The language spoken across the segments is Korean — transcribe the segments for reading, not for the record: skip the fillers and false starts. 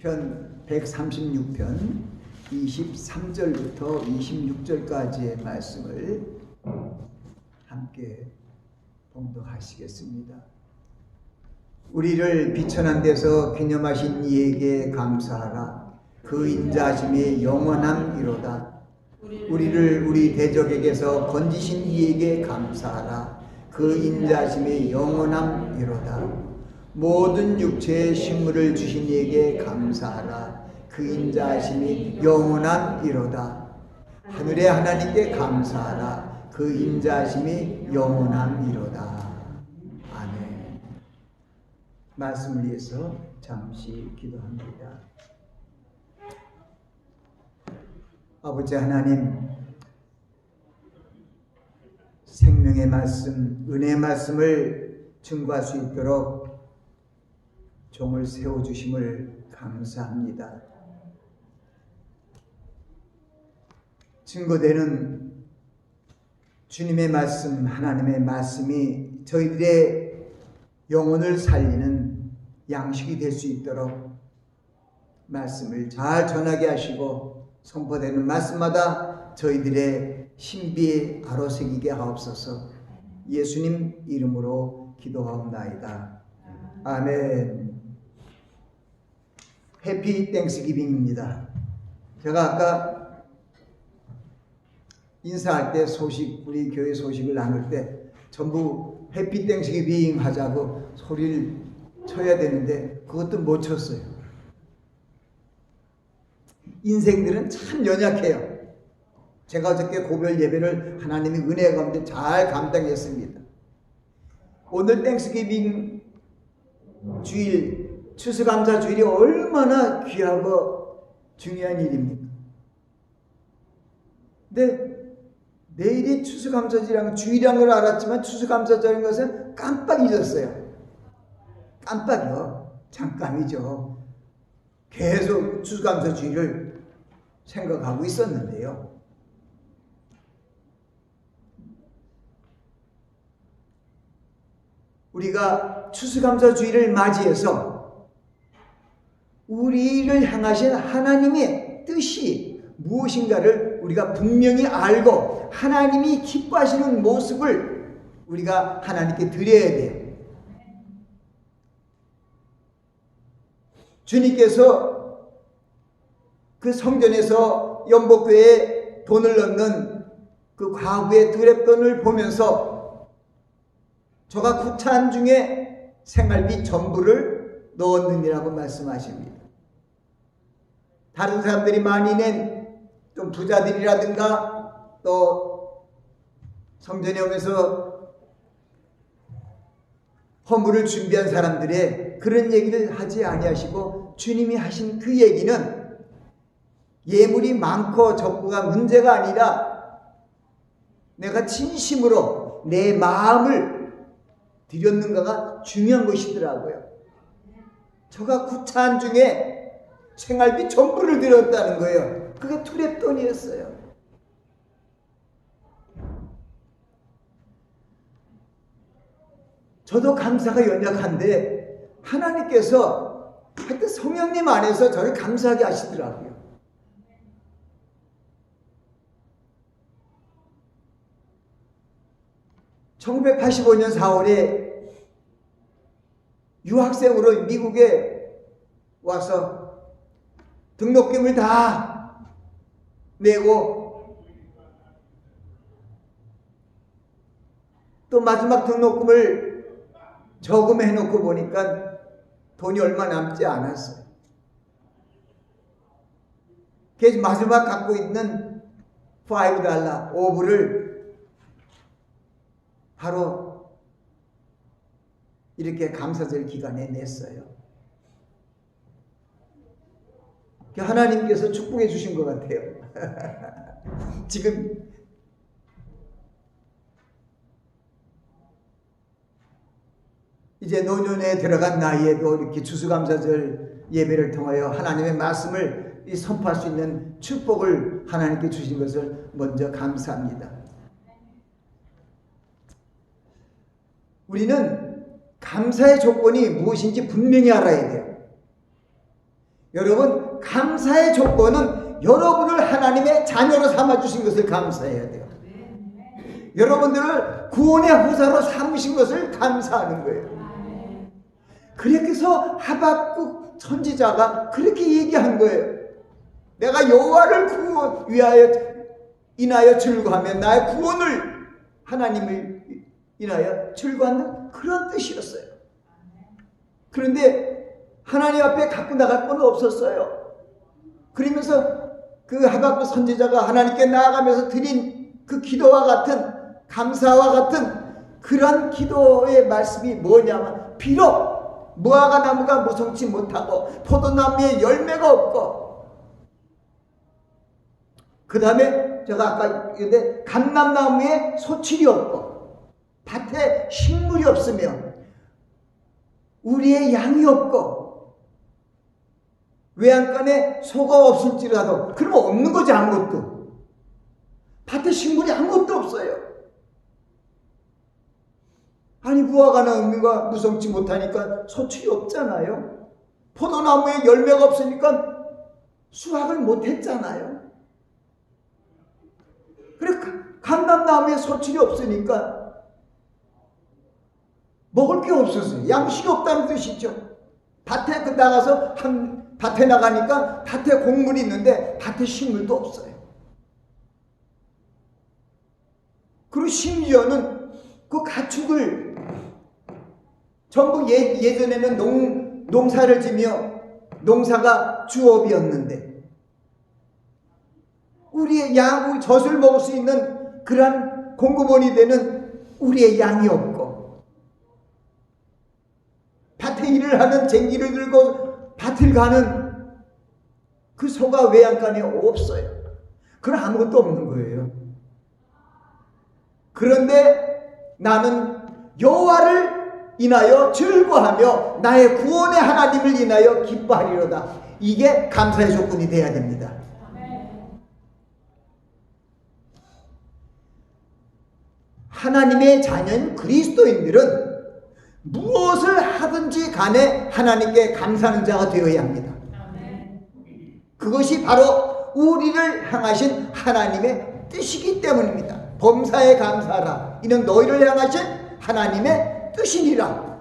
편 136편 23절부터 26절까지의 말씀을 함께 봉독하시겠습니다. 우리를 비천한 데서 기념하신 이에게 감사하라. 그 인자하심이 영원함이로다. 우리를 우리 대적에게서 건지신 이에게 감사하라. 그 인자하심이 영원함이로다. 모든 육체의 식물을 주신 이에게 감사하라. 그 인자하심이 영원함이로다. 하늘의 하나님께 감사하라. 그 인자하심이 영원함이로다. 아멘. 말씀을 위해서 잠시 기도합니다. 아버지 하나님, 생명의 말씀, 은혜의 말씀을 증거할 수 있도록 종을 세워주심을 감사합니다. 증거되는 주님의 말씀, 하나님의 말씀이 저희들의 영혼을 살리는 양식이 될 수 있도록 말씀을 잘 전하게 하시고 선포되는 말씀마다 저희들의 신비에 아로새기게 하옵소서. 예수님 이름으로 기도하옵나이다. 아멘. 해피 땡스기빙입니다. 제가 아까 인사할 때 우리 교회 소식을 나눌 때 전부 해피 땡스기빙 하자고 소리를 쳐야 되는데 그것도 못 쳤어요. 인생들은 참 연약해요. 제가 어저께 고별 예배를 하나님의 은혜 가운데 잘 감당했습니다. 오늘 땡스기빙 주일, 추수감사 주일이 얼마나 귀하고 중요한 일입니까? 근데 내일이 추수감사절이라는 주일이라는 걸 알았지만 추수감사절인 것은 깜빡 잊었어요. 깜빡이요. 잠깐이죠. 계속 추수감사 주일을 생각하고 있었는데요. 우리가 추수감사 주일을 맞이해서 우리를 향하신 하나님의 뜻이 무엇인가를 우리가 분명히 알고 하나님이 기뻐하시는 모습을 우리가 하나님께 드려야 돼요. 주님께서 그 성전에서 연복교회에 돈을 넣는 그 과부의 드랩돈을 보면서 저가 구찬 중에 생활비 전부를 넣었느니라고 말씀하십니다. 다른 사람들이 많이 낸 좀 부자들이라든가 또 성전에 오면서 허물을 준비한 사람들의 그런 얘기를 하지 아니하시고 주님이 하신 그 얘기는 예물이 많고 적고가 문제가 아니라 내가 진심으로 내 마음을 드렸는가가 중요한 것이더라고요. 저가 구찬 중에 생활비 전부를 드렸다는 거예요. 그게 투랩돈이었어요. 저도 감사가 연약한데 하나님께서 하여튼 성령님 안에서 저를 감사하게 하시더라고요. (1985년 4월에) 유학생으로 미국에 와서 등록금을 다 내고 또 마지막 등록금을 저금해 놓고 보니까 돈이 얼마 남지 않았어요. 그래서 마지막 갖고 있는 $5, 5불을 바로 이렇게 감사절 기간에 냈어요. 하나님께서 축복해 주신 것 같아요. 지금 이제 노년에 들어간 나이에도 이렇게 추수감사절 예배를 통하여 하나님의 말씀을 선포할 수 있는 축복을 하나님께 주신 것을 먼저 감사합니다. 우리는 감사의 조건이 무엇인지 분명히 알아야 돼요. 여러분, 감사의 조건은 여러분을 하나님의 자녀로 삼아주신 것을 감사해야 돼요. 여러분들을 구원의 후사로 삼으신 것을 감사하는 거예요. 그렇게 해서 하박국 선지자가 그렇게 얘기한 거예요. 내가 여호와를 위하여 인하여 즐거하며 나의 구원을 하나님을 인하여 즐거워하는 그런 뜻이었어요. 그런데 하나님 앞에 갖고 나갈 건 없었어요. 그러면서 그 하박국 선지자가 하나님께 나아가면서 드린 그 기도와 같은, 감사와 같은 그런 기도의 말씀이 뭐냐면, 비록 무화과 나무가 무성치 못하고 포도나무에 열매가 없고, 그 다음에 제가 아까 얘기했는데 감람나무에 소출이 없고 밭에 식물이 없으며 우리의 양이 없고 외양간에 소가 없을지라도, 그러면 없는 거지. 아무것도 밭에 식물이 아무것도 없어요. 아니, 무화과 나무가 무성치 못하니까 소출이 없잖아요. 포도나무에 열매가 없으니까 수확을 못했잖아요. 그래, 감람나무에 소출이 없으니까 먹을 게 없었어요. 양식이 없다는 뜻이죠. 밭에 나가서 밭에 나가니까 밭에 곡물이 있는데 밭에 식물도 없어요. 그리고 심지어는 그 가축을 전부 예전에는 농사를 지며 농사가 주업이었는데, 우리의 양, 젖을 먹을 수 있는 그러한 공급원이 되는 우리의 양이 없고, 밭에 일을 하는 쟁기를 들고 밭을 가는 그 소가 외양간에 없어요. 그건 아무것도 없는 거예요. 그런데 나는 여호와를 인하여 즐거하며 나의 구원의 하나님을 인하여 기뻐하리로다. 이게 감사의 조건이 돼야 됩니다. 하나님의 자녀인 그리스도인들은 무엇을 하든지 간에 하나님께 감사하는 자가 되어야 합니다. 그것이 바로 우리를 향하신 하나님의 뜻이기 때문입니다. 범사에 감사하라. 이는 너희를 향하신 하나님의 뜻이니라.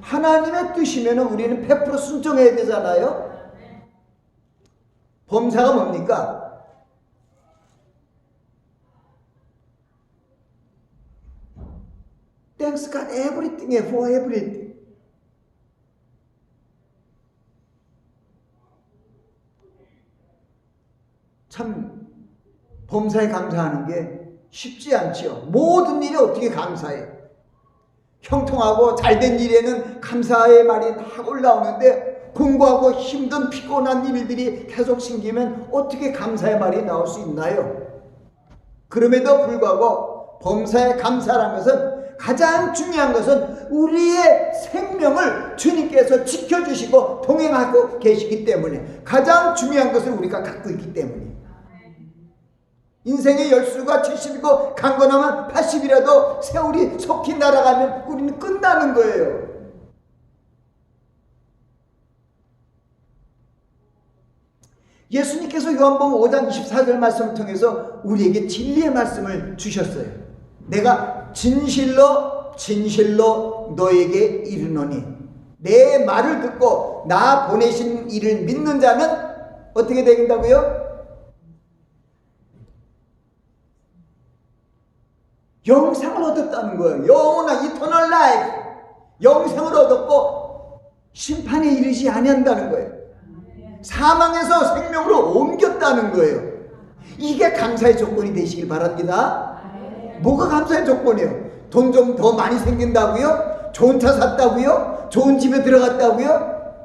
하나님의 뜻이면 우리는 100% 순종해야 되잖아요. 범사가 뭡니까? Thanks God everything for everything. 참 범사에 감사하는 게 쉽지 않지요. 모든 일에 어떻게 감사해? 형통하고 잘된 일에는 감사의 말이 다 올라오는데, 공부하고 힘든 피곤한 일들이 계속 생기면 어떻게 감사의 말이 나올 수 있나요? 그럼에도 불구하고 범사에 감사라는 것은, 가장 중요한 것은 우리의 생명을 주님께서 지켜주시고 동행하고 계시기 때문에, 가장 중요한 것을 우리가 갖고 있기 때문에, 인생의 열수가 70이고 강건하면 80이라도 세월이 속히 날아가면 우리는 끝나는 거예요. 예수님께서 요한복음 5장 24절 말씀을 통해서 우리에게 진리의 말씀을 주셨어요. 내가 진실로 진실로 너에게 이르노니, 내 말을 듣고 나 보내신 이를 믿는 자는 어떻게 된다고요? 영생을 얻었다는 거예요. 영원한 이터널 라이프, 영생을 얻었고 심판에 이르지 아니한다는 거예요. 사망에서 생명으로 옮겼다는 거예요. 이게 감사의 조건이 되시길 바랍니다. 뭐가 감사의 조건이에요? 돈 좀 더 많이 생긴다고요? 좋은 차 샀다고요? 좋은 집에 들어갔다고요?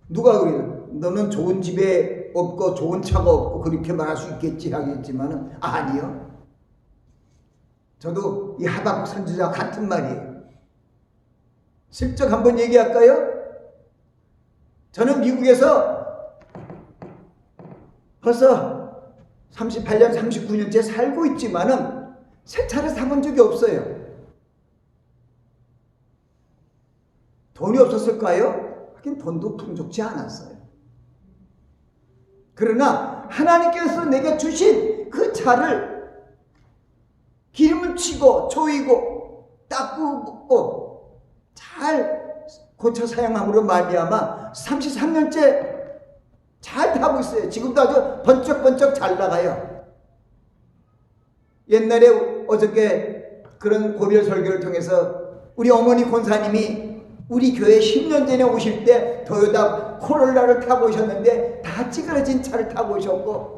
누가 그래요? 너는 좋은 집에 없고 좋은 차가 없고 그렇게 말할 수 있겠지 하겠지만은 아니요. 저도 이 하박국 선지자와 같은 말이에요. 슬쩍 한번 얘기할까요? 저는 미국에서 벌써 38년, 39년째 살고 있지만은 새 차를 사본 적이 없어요. 돈이 없었을까요? 하긴 돈도 풍족치 않았어요. 그러나 하나님께서 내게 주신 그 차를 기름을 치고 조이고 닦고 잘 고쳐 사용함으로 말미암아 33년째 잘 타고 있어요. 지금도 아주 번쩍번쩍 잘 나가요. 옛날에 어저께 그런 고별 설교를 통해서 우리 어머니 권사님이 우리 교회 10년 전에 오실 때 토요타 코롤라를 타고 오셨는데 다 찌그러진 차를 타고 오셨고,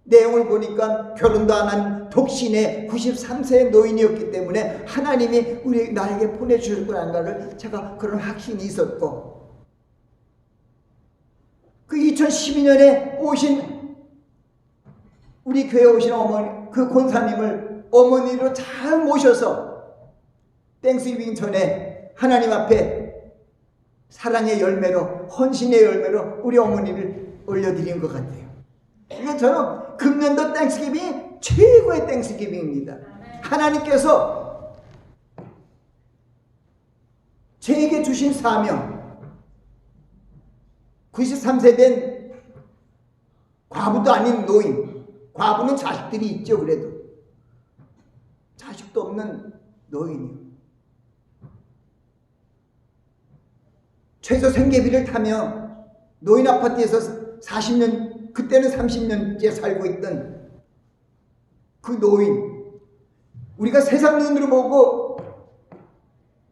내용을 보니까 결혼도 안 한 독신의 93세의 노인이었기 때문에 하나님이 나에게 보내주실 거라는 제가 그런 확신이 있었고, 그 2012년에 오신 우리 교회 오신 어머니, 그 권사님을 어머니로 잘 모셔서 땡스기빙 전에 하나님 앞에 사랑의 열매로, 헌신의 열매로 우리 어머니를 올려드린 것 같아요. 그래서 저는 금년도 땡스기빙이 최고의 땡스기빙입니다. 하나님께서 저에게 주신 사명, 93세 된 과부도 아닌 노인, 과부는 자식들이 있죠. 그래도 자식도 없는 노인이요. 최소 생계비를 타며 노인 아파트에서 40년, 그때는 30년째 살고 있던 그 노인, 우리가 세상 눈으로 보고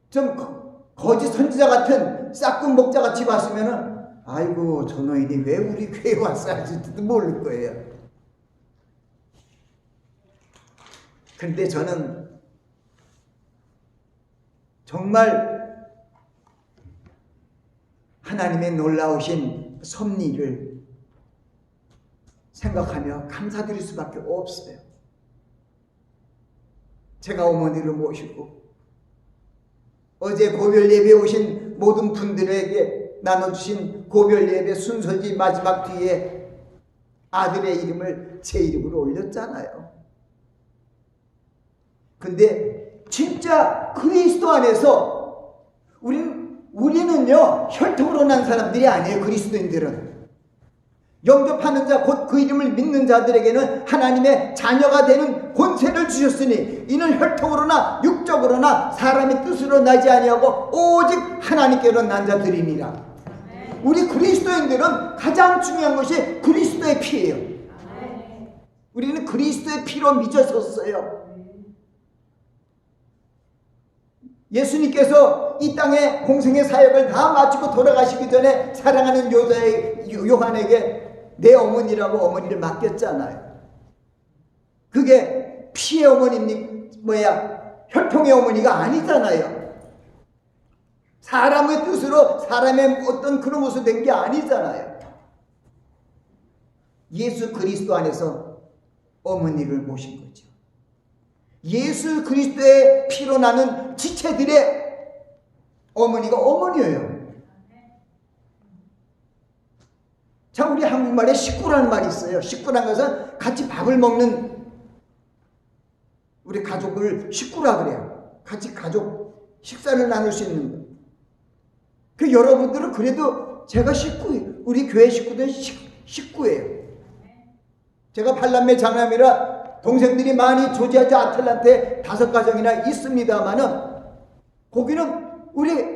좀 거짓 선지자 같은 싹군 목자 같이 봤으면은 아이고 저 노인이 왜 우리 교회에 왔어 할지도 모를 거예요. 근데 저는 정말 하나님의 놀라우신 섭리를 생각하며 감사드릴 수밖에 없어요. 제가 어머니를 모시고 어제 고별 예배에 오신 모든 분들에게 나눠주신 고별 예배 순서지 마지막 뒤에 아들의 이름을 제 이름으로 올렸잖아요. 근데 진짜 그리스도 안에서 우리는요 혈통으로 난 사람들이 아니에요. 그리스도인들은 영접하는 자 곧 그 이름을 믿는 자들에게는 하나님의 자녀가 되는 권세를 주셨으니 이는 혈통으로나 육적으로나 사람의 뜻으로 나지 아니하고 오직 하나님께로 난 자들이니라. 우리 그리스도인들은 가장 중요한 것이 그리스도의 피예요. 우리는 그리스도의 피로 믿어졌어요. 예수님께서 이 땅에 공생의 사역을 다 마치고 돌아가시기 전에 사랑하는 요한에게 내 어머니라고 어머니를 맡겼잖아요. 그게 피의 어머니입니까? 혈통의 어머니가 아니잖아요. 사람의 뜻으로 사람의 어떤 그런 모습 된 게 아니잖아요. 예수 그리스도 안에서 어머니를 모신 거죠. 예수 그리스도의 피로 나는 지체들의 어머니가 어머니예요. 자, 우리 한국말에 식구라는 말이 있어요. 식구라는 것은 같이 밥을 먹는 우리 가족을 식구라 그래요. 같이 가족 식사를 나눌 수 있는 거. 그 여러분들은 그래도 제가 식구예요. 우리 교회 식구들은 식구예요. 제가 팔남매 장남이라 동생들이 많이 조지아주 아틀란타에 5가정이나 있습니다만은 거기는 우리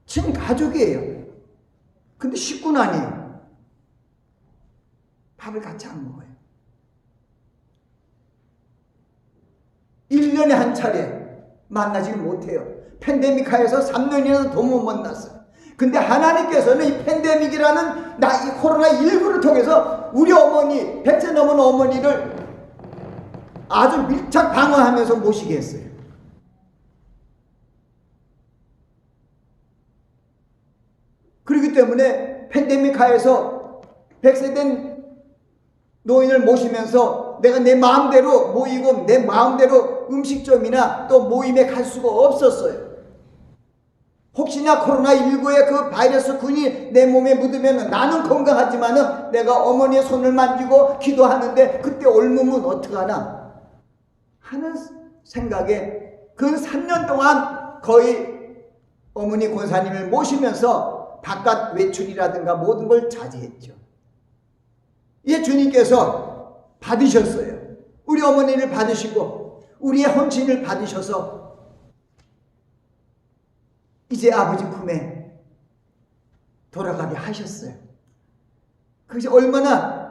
친가족이에요. 근데 식구는 아니에요. 밥을 같이 안 먹어요. 1년에 한 차례 만나지를 못해요. 팬데믹 하에서 3년이나 더 못 만났어요. 근데 하나님께서는 이 팬데믹이라는 이 코로나19를 통해서 우리 어머니, 100세 넘은 어머니를 아주 밀착 방어하면서 모시게 했어요. 그렇기 때문에 팬데믹 하에서 100세 된 노인을 모시면서 내가 내 마음대로 모이고 내 마음대로 음식점이나 또 모임에 갈 수가 없었어요. 혹시나 코로나19의 그 바이러스 균이 내 몸에 묻으면 나는 건강하지만은 내가 어머니의 손을 만지고 기도하는데 그때 옮으면 어떡하나 하는 생각에 그 3년 동안 거의 어머니 권사님을 모시면서 바깥 외출이라든가 모든 걸 자제했죠. 이제 주님께서 받으셨어요. 우리 어머니를 받으시고 우리의 헌신을 받으셔서 이제 아버지 품에 돌아가게 하셨어요. 그것이 얼마나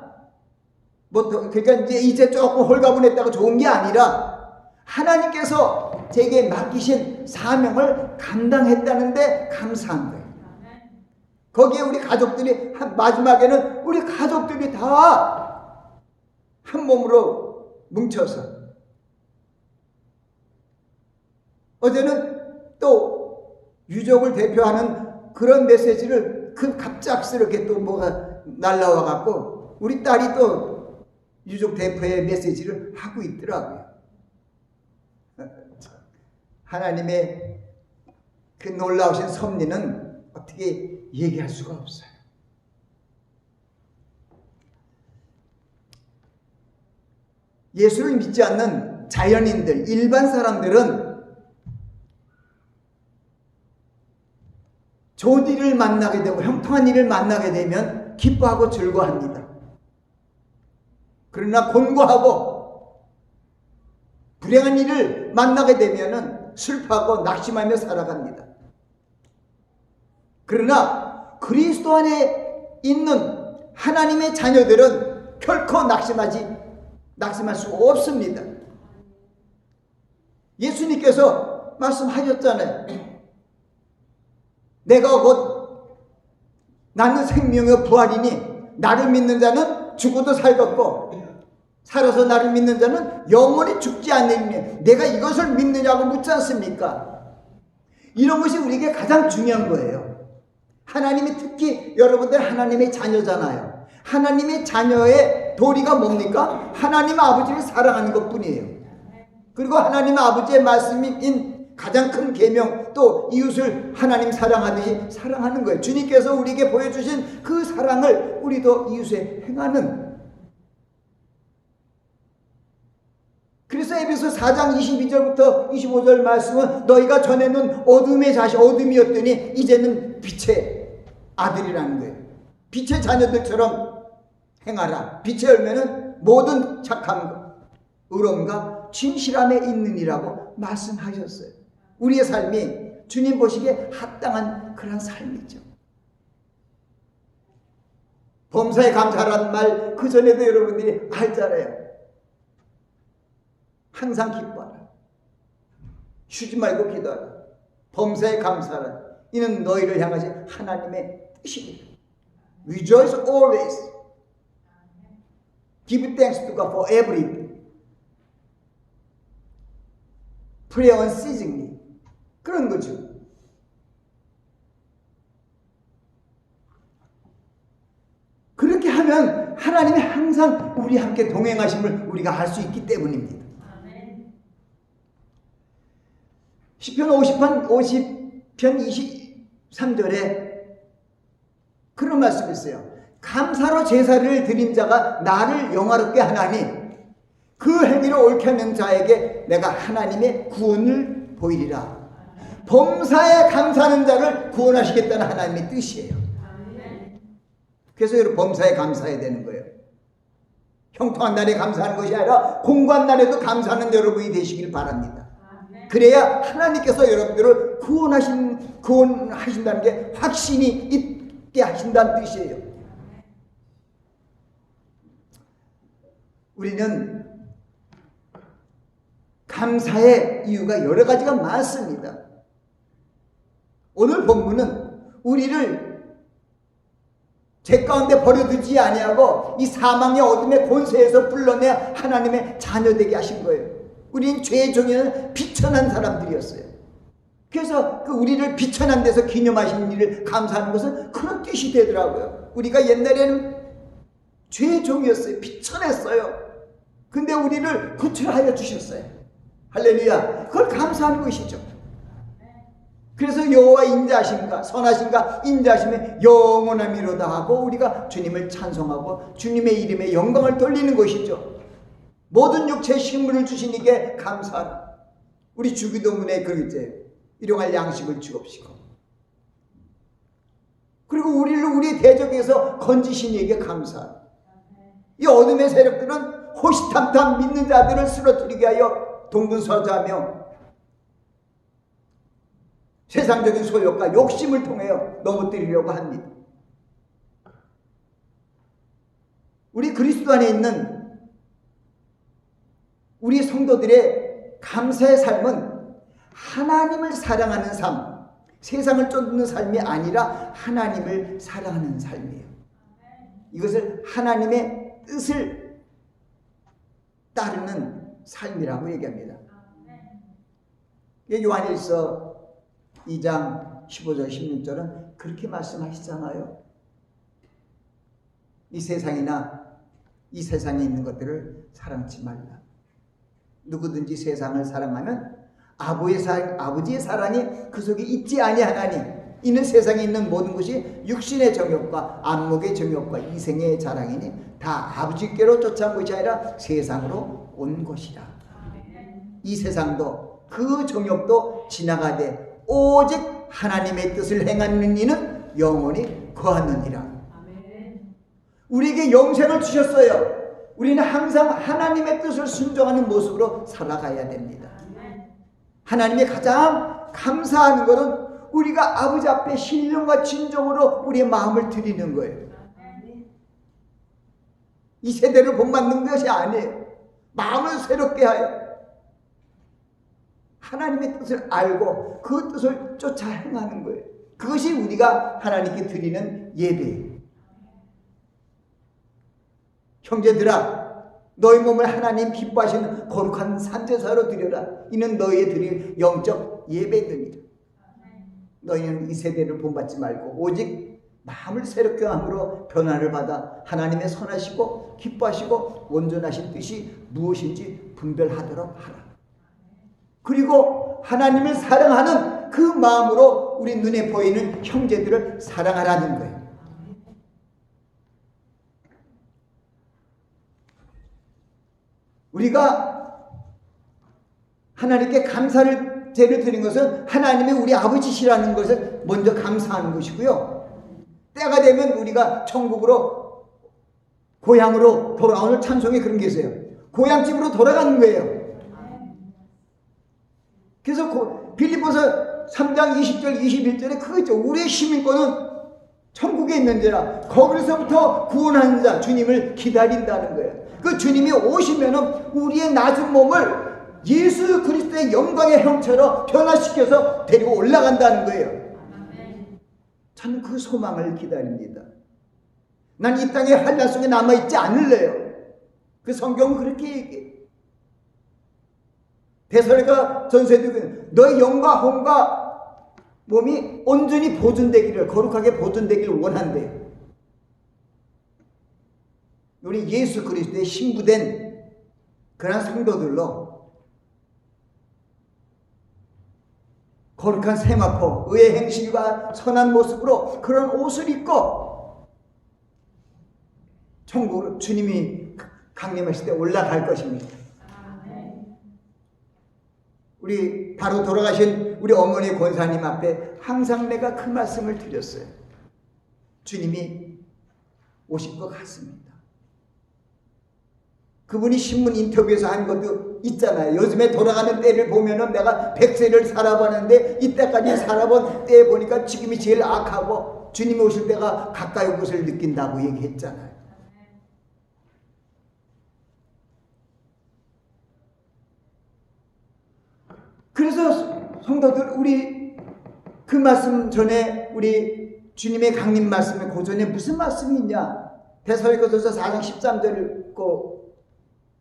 그러니까 이제 조금 홀가분했다고 좋은 게 아니라 하나님께서 제게 맡기신 사명을 감당했다는데 감사한 거예요. 거기에 우리 가족들이 마지막에는 우리 가족들이 다 한 몸으로 뭉쳐서 어제는 또 유족을 대표하는 그런 메시지를 갑작스럽게 또 뭐가 날라와 갖고 우리 딸이 또 유족 대표의 메시지를 하고 있더라고요. 하나님의 그 놀라우신 섭리는 어떻게 얘기할 수가 없어요. 예수를 믿지 않는 자연인들, 일반 사람들은 좋은 일을 만나게 되고 형통한 일을 만나게 되면 기뻐하고 즐거워합니다. 그러나 곤고하고 불행한 일을 만나게 되면 슬퍼하고 낙심하며 살아갑니다. 그러나 그리스도 안에 있는 하나님의 자녀들은 결코 낙심할 수 없습니다. 예수님께서 말씀하셨잖아요. 내가 곧 나는 생명의 부활이니 나를 믿는 자는 죽어도 살겠고 살아서 나를 믿는 자는 영원히 죽지 않느니 내가 이것을 믿느냐고 묻지 않습니까? 이런 것이 우리에게 가장 중요한 거예요. 하나님이 특히 여러분들 하나님의 자녀잖아요. 하나님의 자녀의 도리가 뭡니까? 하나님 아버지를 사랑하는 것뿐이에요. 그리고 하나님 아버지의 말씀인 가장 큰 계명 또 이웃을 하나님 사랑하듯이 사랑하는 거예요. 주님께서 우리에게 보여주신 그 사랑을 우리도 이웃에 행하는. 그래서 에베소 4장 22절부터 25절 말씀은 너희가 전에는 어둠이었더니 이제는 빛의 아들이라는 거예요. 빛의 자녀들처럼 행하라. 빛의 열매는 모든 착함과 의로움과 진실함에 있느니라고 말씀하셨어요. 우리의 삶이 주님 보시기에 합당한 그런 삶이죠. 범사에 감사하라는 말 그 전에도 여러분들이 알잖아요. 항상 기뻐하라. 쉬지 말고 기도하라. 범사에 감사하라. 이는 너희를 향하신 하나님의 뜻입니다. Rejoice always. Give thanks to God for everything. Pray unceasingly. 그런 거죠. 그렇게 하면 하나님이 항상 우리 함께 동행하심을 우리가 알 수 있기 때문입니다. 시편 50편 23절에 그런 말씀이 있어요. 감사로 제사를 드린 자가 나를 영화롭게 하나니 그 행위를 옳게 하는 자에게 내가 하나님의 구원을 보이리라. 범사에 감사하는 자를 구원하시겠다는 하나님의 뜻이에요. 그래서 여러분 범사에 감사해야 되는 거예요. 형통한 날에 감사하는 것이 아니라 공고한 날에도 감사하는 여러분이 되시길 바랍니다. 그래야 하나님께서 여러분들을 구원하신다는 게 확신이 있게 하신다는 뜻이에요. 우리는 감사의 이유가 여러 가지가 많습니다. 오늘 본문은 우리를 죄 가운데 버려두지 아니하고 이 사망의 어둠의 권세에서 불러내 하나님의 자녀 되게 하신 거예요. 우리는 죄의 종에는 비천한 사람들이었어요. 그래서 그 우리를 비천한 데서 기념하시는 일을 감사하는 것은 그런 뜻이 되더라고요. 우리가 옛날에는 죄의 종이었어요. 비천했어요. 근데 우리를 구출하여 주셨어요. 할렐루야. 그걸 감사하는 것이죠. 그래서 여호와 인자하심과 선하심과 인자하심의 영원함이로다 하고 우리가 주님을 찬송하고 주님의 이름에 영광을 돌리는 것이죠. 모든 육체의 식물을 주신 이게 감사하라. 우리 주기도문에 그러겠지. 일용할 양식을 주옵시고, 그리고 우리를 우리 대적에서 건지신 이에게 감사합니다. 이 어둠의 세력들은 호시탐탐 믿는 자들을 쓰러뜨리게 하여 동분서주하며 세상적인 소욕과 욕심을 통하여 넘어뜨리려고 합니다. 우리 그리스도 안에 있는 우리 성도들의 감사의 삶은 하나님을 사랑하는 삶, 세상을 쫓는 삶이 아니라 하나님을 사랑하는 삶이에요. 이것을 하나님의 뜻을 따르는 삶이라고 얘기합니다. 요한일서 2장 15절 16절은 그렇게 말씀하시잖아요. 이 세상이나 이 세상에 있는 것들을 사랑치 말라. 누구든지 세상을 사랑하면 아버지의 사랑이 그 속에 있지 아니하나니 이는 세상에 있는 모든 것이 육신의 정욕과 안목의 정욕과 이생의 자랑이니 다 아버지께로 쫓아온 것이 아니라 세상으로 온 것이라. 이 세상도 그 정욕도 지나가되 오직 하나님의 뜻을 행하는 이는 영원히 거하느니라. 우리에게 영생을 주셨어요. 우리는 항상 하나님의 뜻을 순종하는 모습으로 살아가야 됩니다. 하나님이 가장 감사하는 것은 우리가 아버지 앞에 신령과 진정으로 우리의 마음을 드리는 거예요. 이 세대를 본받는 것이 아니에요. 마음을 새롭게 하여 하나님의 뜻을 알고 그 뜻을 쫓아 행하는 거예요. 그것이 우리가 하나님께 드리는 예배예요. 형제들아, 너희 몸을 하나님 기뻐하시는 거룩한 산제사로 드려라. 이는 너희의 드릴 영적 예배입니다. 너희는 이 세대를 본받지 말고 오직 마음을 새롭게 함으로 변화를 받아 하나님의 선하시고 기뻐하시고 온전하신 뜻이 무엇인지 분별하도록 하라. 그리고 하나님을 사랑하는 그 마음으로 우리 눈에 보이는 형제들을 사랑하라는 거예요. 우리가 하나님께 감사를 제를 드린 것은 하나님이 우리 아버지시라는 것을 먼저 감사하는 것이고요. 때가 되면 우리가 천국으로 고향으로 돌아오는 찬송에 그런 게 있어요. 고향집으로 돌아가는 거예요. 그래서 빌립보서 3장 20절 21절에 그거 있죠. 우리의 시민권은 천국에 있는지라 거기서부터 구원하는 자 주님을 기다린다는 거예요. 그 주님이 오시면은 우리의 낮은 몸을 예수 그리스도의 영광의 형체로 변화시켜서 데리고 올라간다는 거예요. 저는 그 소망을 기다립니다. 난 이 땅의 환난 속에 남아있지 않을래요. 그 성경은 그렇게 얘기해요. 데살로니가 전서에도 너의 영과 혼과 몸이 온전히 보존되기를, 거룩하게 보존되기를 원한대요. 우리 예수 그리스도의 신부된 그런 성도들로 거룩한 세마포, 의의 행실과 선한 모습으로 그런 옷을 입고 천국으로 주님이 강림하실 때 올라갈 것입니다. 우리 바로 돌아가신 우리 어머니 권사님 앞에 항상 내가 그 말씀을 드렸어요. 주님이 오실 것 같습니다. 그분이 신문 인터뷰에서 한 것도 있잖아요. 요즘에 돌아가는 때를 보면은 내가 100세를 살아봤는데 이때까지 살아본 때 보니까 지금이 제일 악하고 주님이 오실 때가 가까이 온 것을 느낀다고 얘기했잖아요. 그래서 성도들, 우리 그 말씀 전에 우리 주님의 강림 말씀의 고전에 무슨 말씀이 있냐? 데살로니가서 4장 13절을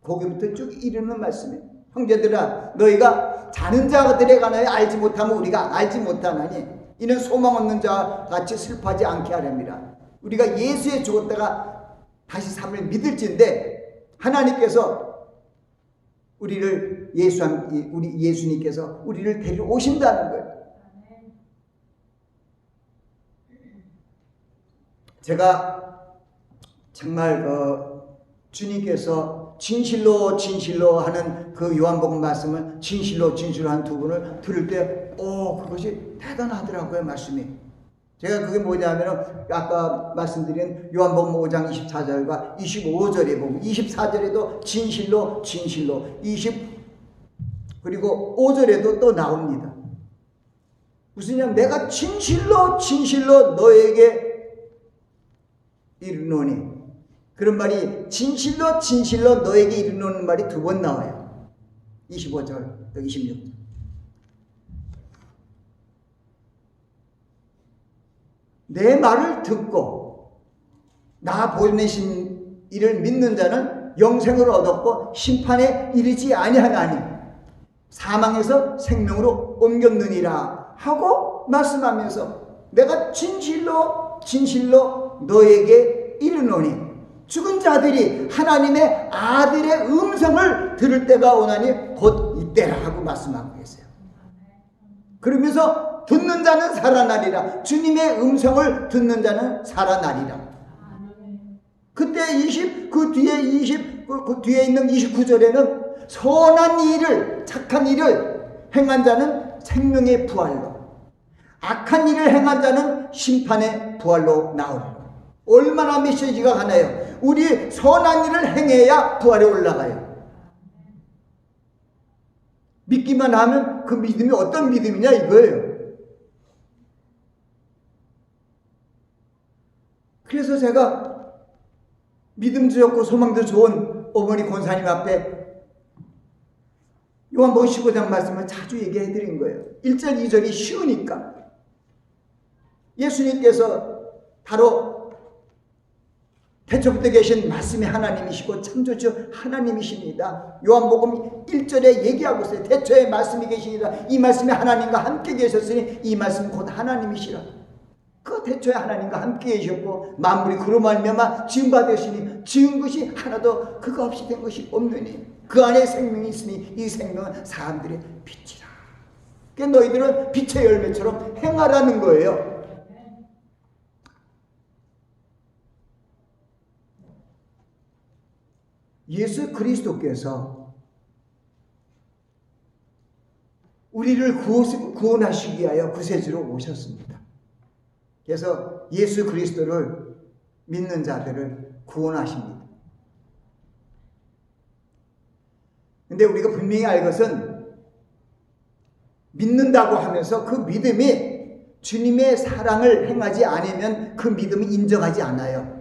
거기부터 쭉 이르는 말씀이에요. 형제들아, 너희가 자는 자들에 관하여 알지 못하면 우리가 알지 못하나니 이는 소망 없는 자와 같이 슬퍼하지 않게 하렵니다. 우리가 예수에 죽었다가 다시 삶을 믿을진데 하나님께서 우리 예수님께서 우리를 데리러 오신다는 거예요. 제가 정말 주님께서 진실로 진실로 하는 그 요한복음 말씀을 진실로 진실로 한 두 분을 들을 때 그것이 대단하더라고요. 말씀이. 제가 그게 뭐냐면 아까 말씀드린 요한복음 5장 24절과 25절에 보면 24절에도 진실로 진실로 그리고 5절에도 또 나옵니다. 무슨냐면 내가 진실로 진실로 너에게 이르노니, 그런 말이 진실로 진실로 너에게 이르노는 말이 두 번 나와요. 25절 또 26절. 내 말을 듣고 나 보내신 이를 믿는 자는 영생을 얻었고 심판에 이르지 아니하나니 사망에서 생명으로 옮겼느니라 하고 말씀하면서 내가 진실로 진실로 너에게 이르노니, 죽은 자들이 하나님의 아들의 음성을 들을 때가 오나니 곧 이때라 하고 말씀하고 계세요. 그러면서 듣는 자는 살아나리라. 주님의 음성을 듣는 자는 살아나리라. 그때 그 뒤에 있는 29절에는 선한 일을, 착한 일을 행한 자는 생명의 부활로, 악한 일을 행한 자는 심판의 부활로 나오리라. 얼마나 메시지가 가나요? 우리 선한 일을 행해야 부활에 올라가요. 믿기만 하면 그 믿음이 어떤 믿음이냐 이거예요. 그래서 제가 믿음도 좋고 소망도 좋은 어머니 권사님 앞에 요한복음 15장 말씀을 자주 얘기해 드린 거예요. 1절 2절이 쉬우니까. 예수님께서 바로 태초부터 계신 말씀의 하나님이시고 창조주 하나님이십니다. 요한복음 1절에 얘기하고 있어요. 태초에 말씀이 계시니라. 이 말씀이 하나님과 함께 계셨으니 이 말씀 곧 하나님이시라. 그 태초에 하나님과 함께 계셨고 만물이 그로 말미암아 지은 바 되시니 지은 것이 하나도 그가 없이 된 것이 없느니 그 안에 생명이 있으니 이 생명은 사람들의 빛이라. 그러니까 너희들은 빛의 열매처럼 행하라는 거예요. 예수 그리스도께서 우리를 구원하시기 위하여 구세주로 오셨습니다. 그래서 예수 그리스도를 믿는 자들을 구원하십니다. 근데 우리가 분명히 알 것은 믿는다고 하면서 그 믿음이 주님의 사랑을 행하지 않으면 그 믿음을 인정하지 않아요.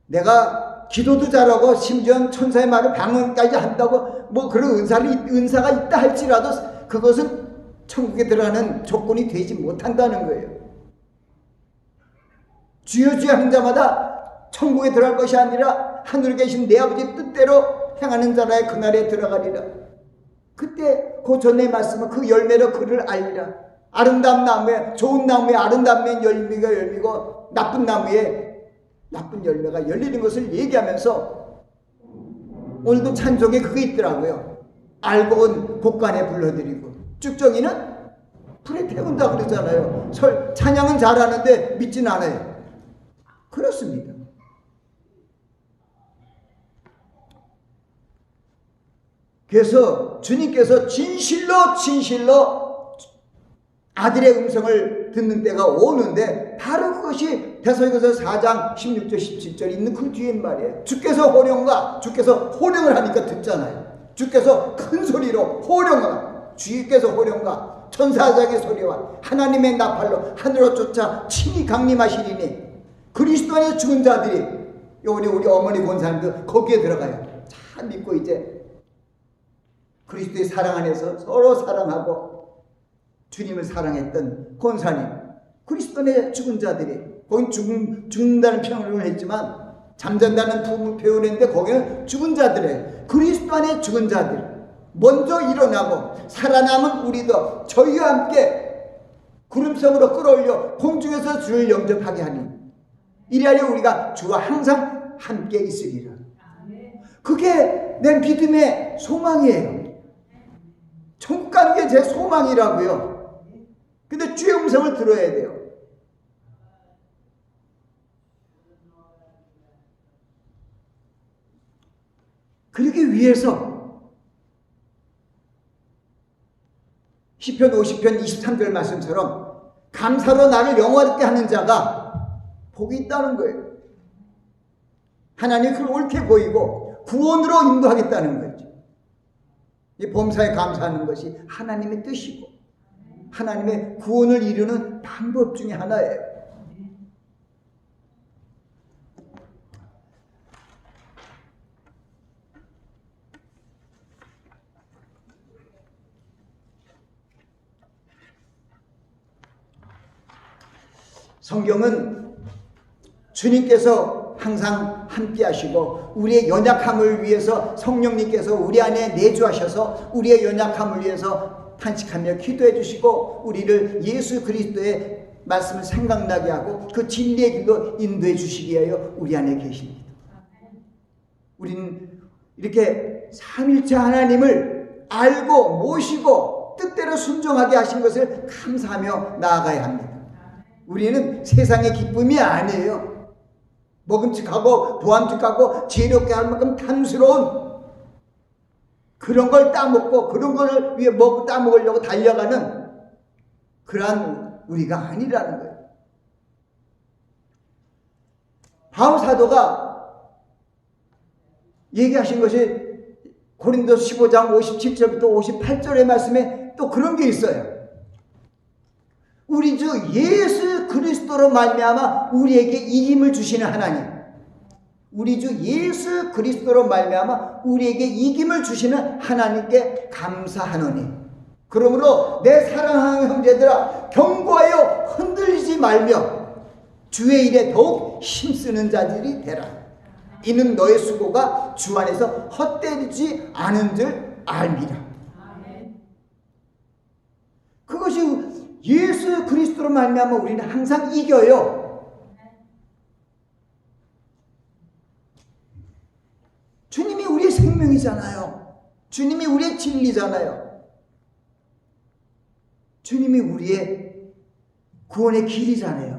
내가 기도도 잘하고 심지어 천사의 말을 방언까지 한다고 뭐 그런 은사가 있다 할지라도 그것은 천국에 들어가는 조건이 되지 못한다는 거예요. 주여 주여 하는 자마다 천국에 들어갈 것이 아니라 하늘에 계신 내 아버지 뜻대로 행하는 자라야 그날에 들어가리라. 그때 그 전에 말씀은 그 열매로 그를 알리라. 아름다운 나무에, 좋은 나무에 아름다운 열매가 열리고 나쁜 나무에 나쁜 열매가 열리는 것을 얘기하면서 오늘도 찬송에 그게 있더라고요. 알고 온 곡간에 불러드리고 쭉정이는 불에 태운다 그러잖아요. 찬양은 잘하는데 믿진 않아요. 그렇습니다. 그래서 주님께서 진실로 진실로 아들의 음성을 듣는 때가 오는데 바로 그것이 데살로니가서 4장 16절 17절 있는 그 뒤에 말이에요. 주께서 호령을 하니까 듣잖아요. 주께서 큰 소리로 호령하라. 주께서 호령과 천사장의 소리와 하나님의 나팔로 하늘로 쫓아 친히 강림하시리니 그리스도 안에 죽은 자들이 우리 어머니 권사님도 거기에 들어가요. 잘 믿고 이제 그리스도의 사랑 안에서 서로 사랑하고 주님을 사랑했던 권사님, 그리스도 안에 죽은 자들이, 거긴 죽는다는 표현을 했지만 잠잔다는 표현을 했는데 거기는 죽은 자들이에요. 그리스도 안에 죽은 자들 먼저 일어나고 살아남은 우리도 저희와 함께 구름성으로 끌어올려 공중에서 주를 영접하게 하니 이리하여 우리가 주와 항상 함께 있으리라. 그게 내 믿음의 소망이에요. 천국 가는 게 제 소망이라고요. 근데 주의 음성을 들어야 돼요. 위해서 시편 50편 23절 말씀처럼 감사로 나를 영화롭게 하는 자가 복이 있다는 거예요. 하나님이 그걸 옳게 보이고 구원으로 인도하겠다는 거죠. 이 범사에 감사하는 것이 하나님의 뜻이고 하나님의 구원을 이루는 방법 중에 하나예요. 성경은 주님께서 항상 함께 하시고 우리의 연약함을 위해서 성령님께서 우리 안에 내주하셔서 우리의 연약함을 위해서 탄식하며 기도해 주시고 우리를 예수 그리스도의 말씀을 생각나게 하고 그 진리의 길로 인도해 주시기 위하여 우리 안에 계십니다. 우리는 이렇게 삼위일체 하나님을 알고 모시고 뜻대로 순종하게 하신 것을 감사하며 나아가야 합니다. 우리는 세상의 기쁨이 아니에요. 먹음직하고 보암직하고 지혜롭게 할 만큼 탐스러운 그런 걸 따먹고 그런 걸 위해 따먹으려고 달려가는 그러한 우리가 아니라는 거예요. 바울 사도가 얘기하신 것이 고린도서 15장 57절부터 58절의 말씀에 또 그런 게 있어요. 우리 주 예수 그리스도로 말미암아 우리에게 이김을 주시는 하나님, 우리 주 예수 그리스도로 말미암아 우리에게 이김을 주시는 하나님께 감사하노니 그러므로 내 사랑하는 형제들아 경고하여 흔들리지 말며 주의 일에 더욱 힘쓰는 자들이 되라. 이는 너의 수고가 주 안에서 헛되지 않은 줄 알미라. 그것이 예수 그리스도로 말미암아 우리는 항상 이겨요. 주님이 우리의 생명이잖아요. 주님이 우리의 진리잖아요. 주님이 우리의 구원의 길이잖아요.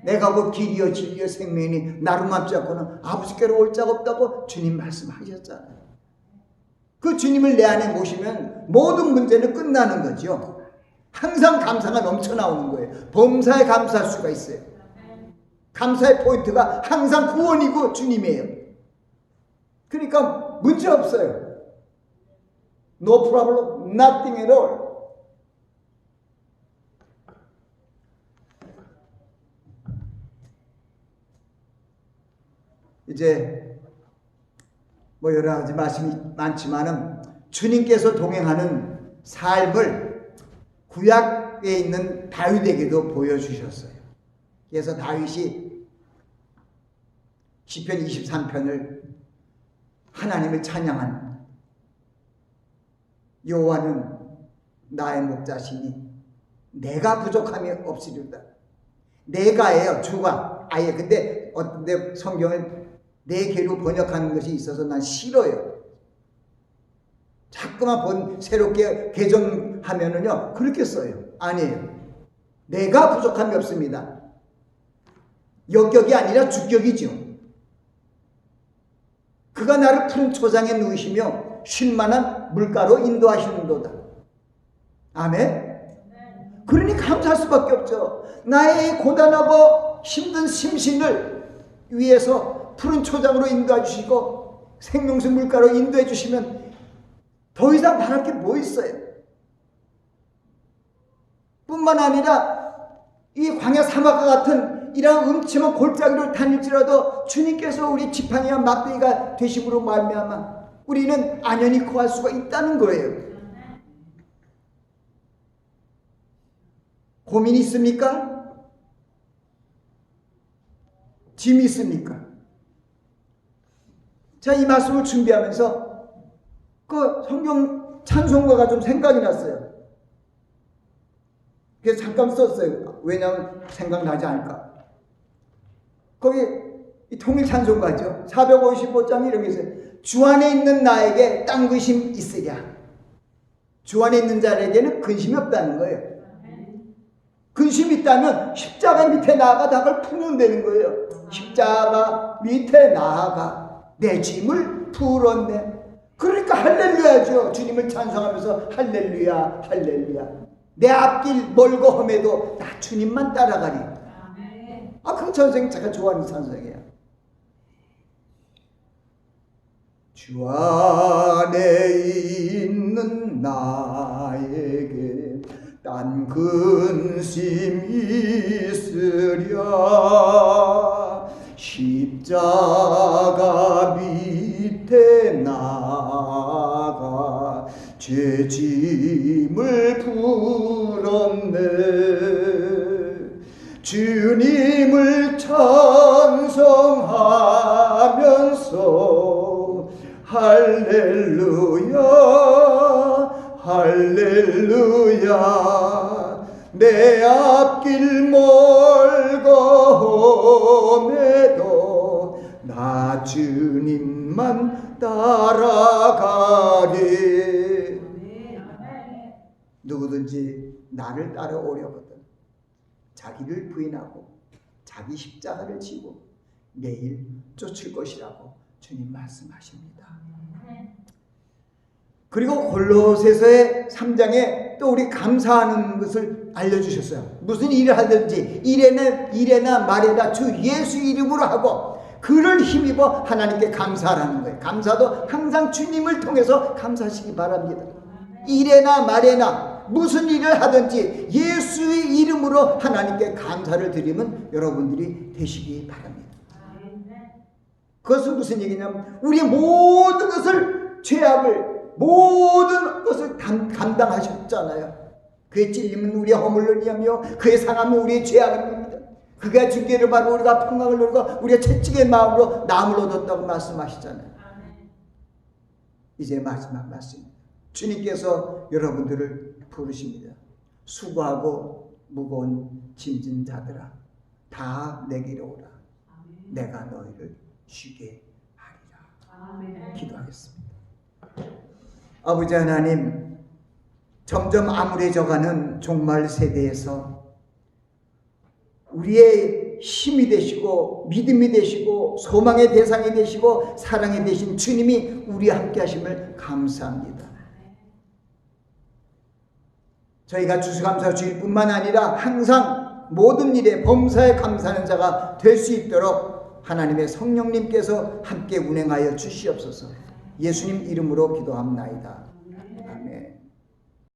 내가 곧 길이요 진리요 생명이니 나로 맘지 않고는 아버지께로 올 자가 없다고 주님 말씀하셨잖아요. 그 주님을 내 안에 모시면 모든 문제는 끝나는 거죠. 항상 감사가 넘쳐나오는 거예요. 범사에 감사할 수가 있어요. 감사의 포인트가 항상 구원이고 주님이에요. 그러니까 문제 없어요. No problem, nothing at all. 이제 뭐 여러 가지 말씀이 많지만은 주님께서 동행하는 삶을 구약에 있는 다윗에게도 보여주셨어요. 그래서 다윗이 시편 23편을 하나님을 찬양한 여호와는 나의 목자시니 내가 부족함이 없으리로다. 내가예요. 주가 아예. 근데 성경을 내 개로 번역하는 것이 있어서 난 싫어요. 자꾸만 새롭게 개정하면은요 그렇게 써요. 아니에요. 내가 부족함이 없습니다. 역격이 아니라 주격이죠. 그가 나를 푸른 초장에 누이시며 쉴만한 물가로 인도하시는도다. 아멘. 그러니 감사할 수밖에 없죠. 나의 고단하고 힘든 심신을 위해서 푸른 초장으로 인도해 주시고 생명수 물가로 인도해 주시면 더 이상 바랄 게 뭐 있어요? 뿐만 아니라 이 광야 사막과 같은 이러한 음침한 골짜기를 다닐지라도 주님께서 우리 지팡이와 막대기가 되심으로 말미암아 우리는 안연히 거할 수가 있다는 거예요. 고민 있습니까? 짐이 있습니까? 자, 이 말씀을 준비하면서 그 성경 찬송가가 좀 생각이 났어요. 그래서 잠깐 썼어요. 왜냐하면 생각나지 않을까. 거기 이 통일 찬송가죠. 455장 이런 게 있어요. 주 안에 있는 나에게 딴 근심 있으랴. 주 안에 있는 자에게는 근심이 없다는 거예요. 근심이 있다면 십자가 밑에 나아가 그걸 풀면 되는 거예요. 십자가 밑에 나아가 내 짐을 풀었네. 그러니까 할렐루야죠. 주님을 찬송하면서 할렐루야 할렐루야. 내 앞길 멀고 험해도 나 주님만 따라가리. 그 찬송이 제가 좋아하는 찬송이에요. 주 안에 있는 나에게 딴 근심 있으랴. 십자가 밑에 나가 죄짐을 풀었네. 주님을 찬송하면서 할렐루야 할렐루야. 내 앞길 멀고 험해도 나 주님만 따라가리. 누구든지 나를 따라오려거든 자기를 부인하고 자기 십자가를 지고 매일 쫓을 것이라고 주님 말씀하십니다. 그리고 골로새서의 3장에 또 우리 감사하는 것을 알려주셨어요. 무슨 일을 하든지 이래나 말해나 주 예수 이름으로 하고 그를 힘입어 하나님께 감사하라는 거예요. 감사도 항상 주님을 통해서 감사하시기 바랍니다. 이래나 말해나 무슨 일을 하든지 예수의 이름으로 하나님께 감사를 드리면 여러분들이 되시기 바랍니다. 그것은 무슨 얘기냐면 우리의 모든 것을 죄악을 모든 것을 감당하셨잖아요. 그의 찔림은 우리의 허물을 위하며 그의 상함은 우리의 죄악입니다. 그가 징계를 받고 우리가 평강을 누리고 우리가 채찍의 마음으로 나음을 얻었다고 말씀하시잖아요. 이제 마지막 말씀입니다. 주님께서 여러분들을 부르십니다. 수고하고 무거운 짐진 자들아 다 내게로 오라. 내가 너희를 쉬게 하리라. 기도하겠습니다. 아버지 하나님, 점점 암울해져가는 종말 세대에서 우리의 힘이 되시고 믿음이 되시고 소망의 대상이 되시고 사랑이 되신 주님이 우리와 함께 하심을 감사합니다. 저희가 추수감사 주일 뿐만 아니라 항상 모든 일에 범사에 감사하는 자가 될 수 있도록 하나님의 성령님께서 함께 운행하여 주시옵소서. 예수님 이름으로 기도합나이다.